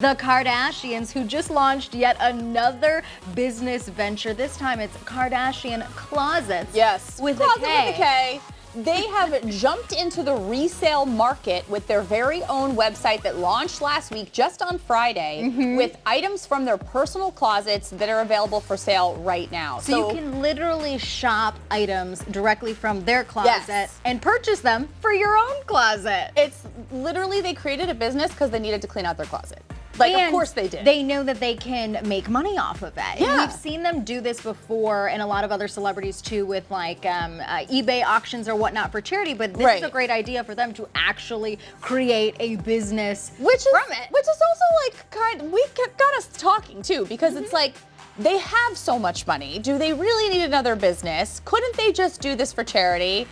The Kardashians, who just launched yet another business venture. This time it's Kardashian Closets. Yes, with Closet a K. with a K. They have jumped into the resale market with their very own website that launched last week, just on Friday, with items from their personal closets that are available for sale right now. So you can literally shop items directly from their closet and purchase them for your own closet. It's literally, they created a business because they needed to clean out their closet. Like, and of course they did. They know that they can make money off of it. Yeah. And we've seen them do this before, and a lot of other celebrities too, with like eBay auctions or whatnot for charity. But this is a great idea for them to actually create a business from it. Which is also like got us talking too, because it's like, they have so much money. Do they really need another business? Couldn't they just do this for charity?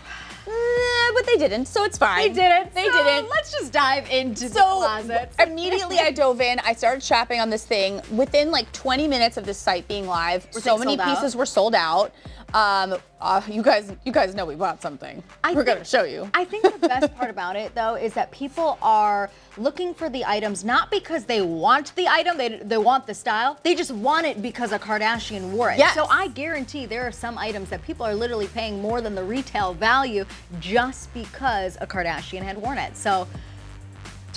But they didn't, so it's fine. They didn't. They didn't. Let's just dive into the closets. Immediately I dove in. I started shopping on this thing. Within like 20 minutes of this site being live, so many pieces were sold out. You guys know we bought something. We're gonna show you. I think the best part about it though is that people are looking for the items not because they want the item, they want the style. They just want it because a Kardashian wore it. Yes. So I guarantee there are some items that people are literally paying more than the retail value just because a Kardashian had worn it. So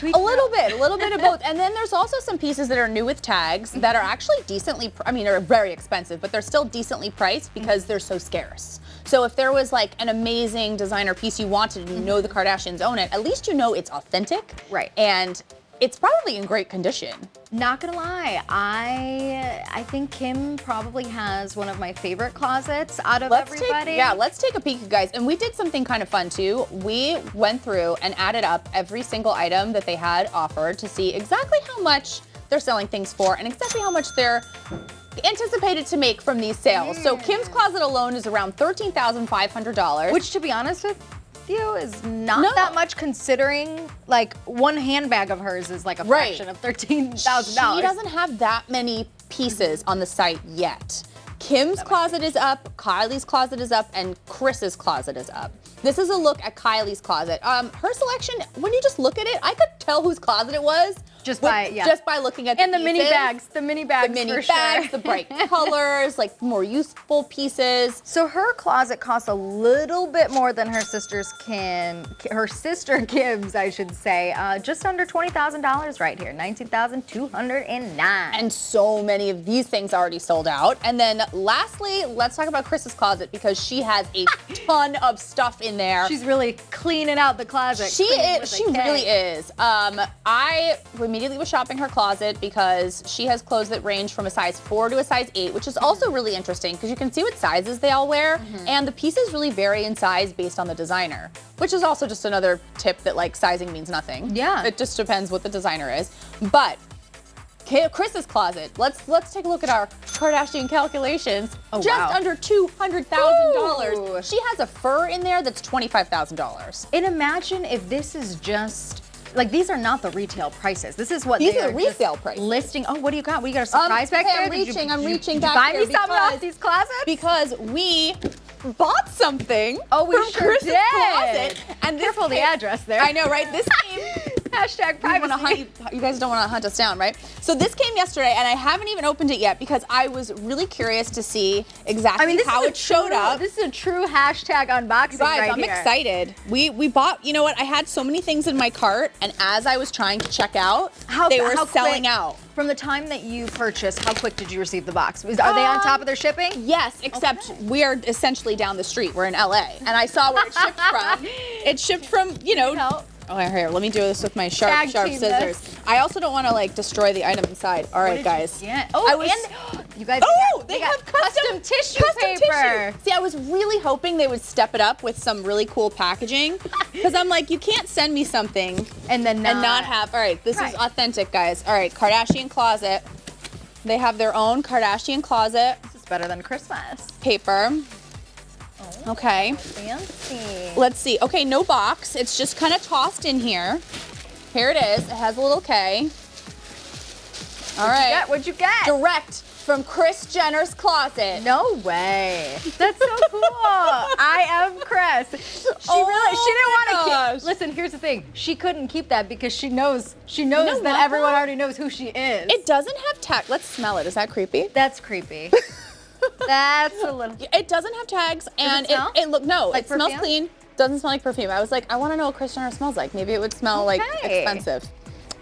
a little bit of both. And then there's also some pieces that are new with tags that are actually decently, are very expensive, but they're still decently priced because they're so scarce. So if there was like an amazing designer piece you wanted and you know the Kardashians own it, at least you know it's authentic. Right. And it's probably in great condition. Not gonna lie, I think Kim probably has one of my favorite closets out of everybody. Let's take a peek, you guys. And we did something kind of fun too. We went through and added up every single item that they had offered to see exactly how much they're selling things for and exactly how much they're anticipated to make from these sales. So Kim's closet alone is around $13,500. Which, to be honest with you, is not that much, considering like one handbag of hers is like a fraction of $13,000. She doesn't have that many pieces on the site yet. Kim's closet is up, Kylie's closet is up, and Kris's closet is up. This is a look at Kylie's closet. Her selection, when you just look at it, I could tell whose closet it was. Just by looking at the pieces. mini bags, the mini bags, the bright colors, like more useful pieces. So her closet costs a little bit more than her sister Kim's, I should say, just under $20,000 right here, $19,209. And so many of these things already sold out. And then lastly, let's talk about Kris's closet because she has a ton of stuff in there. She's really cleaning out the closet. She really is. I immediately was shopping her closet because she has clothes that range from a size 4 to a size 8, which is also really interesting because you can see what sizes they all wear, and the pieces really vary in size based on the designer, which is also just another tip that like sizing means nothing. Yeah. It just depends what the designer is. But Kris's closet, let's take a look at our Kardashian calculations. Just under $200,000. She has a fur in there that's $25,000. And imagine if this is just, like, these are not the retail prices. This is what these are resale prices. Listing. Oh, what do you got? We got a surprise back there. I'm reaching back buy there me something off these closets? Because we bought something. Oh, we from sure Kris's did. Closet, and Careful the address there. I know, right? This came. Hashtag privacy. You guys don't want to hunt us down, right? So this came yesterday, and I haven't even opened it yet because I was really curious to see exactly how it showed up. This is a true hashtag unboxing Guys, I'm excited. We bought, you know what? I had so many things in my cart, and as I was trying to check out, they were selling out. From the time that you purchased, how quick did you receive the box? Are they on top of their shipping? Yes, except we are essentially down the street. We're in LA, and I saw where it shipped from. It shipped from, Oh, here, let me do this with my sharp scissors. I also don't want to like destroy the item inside. All right, guys. You guys. They have custom tissue paper. See, I was really hoping they would step it up with some really cool packaging, because I'm like, you can't send me something and not have. All right, this is authentic, guys. All right, Kardashian closet. They have their own Kardashian closet. This is better than Christmas. Paper. Okay. Fancy. Let's see. Okay, no box. It's just kind of tossed in here. Here it is. It has a little K. All right. What'd you get? Direct from Kris Jenner's closet. No way. That's so cool. I am Kris. She didn't want to keep. Listen, here's the thing. She couldn't keep that because she knows that everyone already knows who she is. It doesn't have tag. Let's smell it. Is that creepy? That's creepy. That's a little. It doesn't have tags, and it smells clean. Doesn't smell like perfume. I was like, I want to know what Kris Jenner smells like. Maybe it would smell like expensive.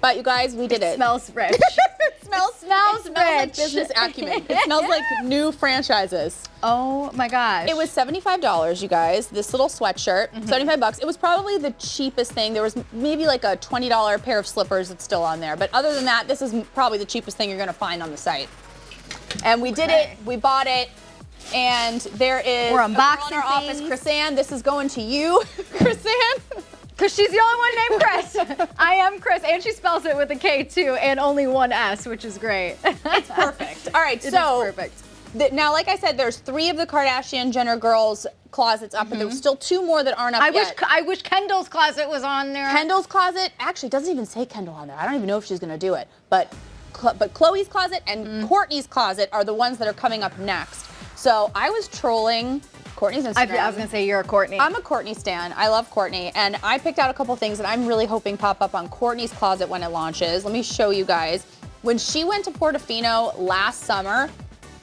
But you guys, we did it. Smells rich. It smells like business acumen. It smells like new franchises. Oh my gosh. It was $75, you guys. This little sweatshirt, $75. It was probably the cheapest thing. There was maybe like a $20 pair of slippers that's still on there. But other than that, this is probably the cheapest thing you're gonna find on the site. And we did it. We bought it. And there is we're unboxing in our office, Krisanne. This is going to you, Krisanne. Because she's the only one named Kris. I am Kris, and she spells it with a K too, and only one S, which is great. It's perfect. All right, so perfect. Now, like I said, there's 3 of the Kardashian Jenner girls' closets up, and there's still 2 more that aren't up yet. I wish Kendall's closet was on there. Kendall's closet actually doesn't even say Kendall on there. I don't even know if she's gonna do it, but Khloe's closet and Kourtney's closet are the ones that are coming up next. So I was trolling Kourtney's Instagram. I was gonna say you're a Kourtney. I'm a Kourtney stan. I love Kourtney, and I picked out a couple things that I'm really hoping pop up on Kourtney's closet when it launches. Let me show you guys. When she went to Portofino last summer,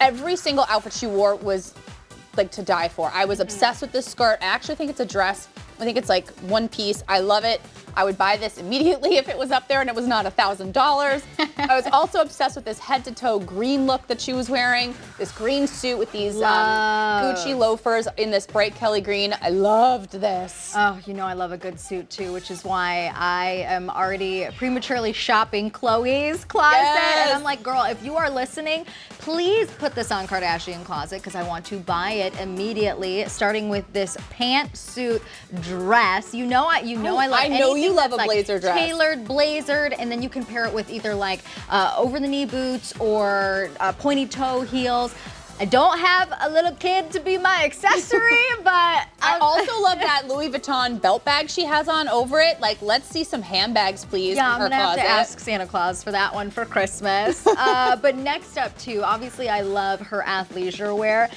every single outfit she wore was like to die for. I was obsessed with this skirt. I actually think it's a dress. I think it's like one piece. I love it. I would buy this immediately if it was up there and it was not $1,000. I was also obsessed with this head-to-toe green look that she was wearing, this green suit with these Gucci loafers in this bright Kelly green. I loved this. Oh, you know I love a good suit too, which is why I am already prematurely shopping Khloe's closet. Yes. And I'm like, girl, if you are listening, please put this on Kardashian Closet because I want to buy it immediately, starting with this pantsuit dress. You know I love anything you love a that's blazer dress. Tailored, blazered, and then you can pair it with either like over-the-knee boots or pointy toe heels. I don't have a little kid to be my accessory, but I also love that Louis Vuitton belt bag she has on over it. Like, let's see some handbags, please. Yeah, in her I'm gonna closet. have to ask Santa Claus for that one for Christmas. But next up too, obviously I love her athleisure wear.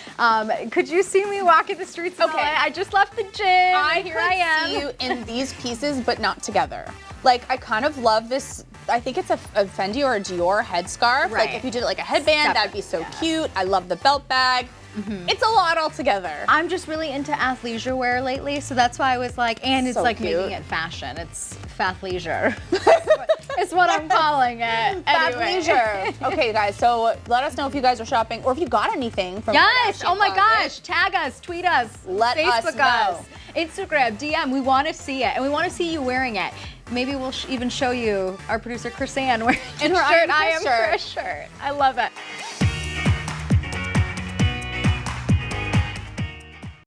Could you see me walking the streets of LA? I just left the gym. Here I am. See you in these pieces, but not together. Like, I kind of love this. I think it's a Fendi or a Dior headscarf. Right. Like, if you did it like a headband, that'd be so cute. I love the belt bag. It's a lot altogether. I'm just really into athleisure wear lately, so that's why I was like, and it's So like cute. making it fashion. It's fathleisure. It's what I'm calling it. Anyway. Athleisure. Okay, guys, so let us know if you guys are shopping or if you got anything from Yes. Kardashian Oh my Closet. gosh. Tag us, tweet us, Let us Facebook know. us, Instagram, DM. We want to see it, and we want to see you wearing it. Maybe we'll even show you our producer Krisanne wearing In her shirt. I Am Kris shirt. Kris shirt. I love it.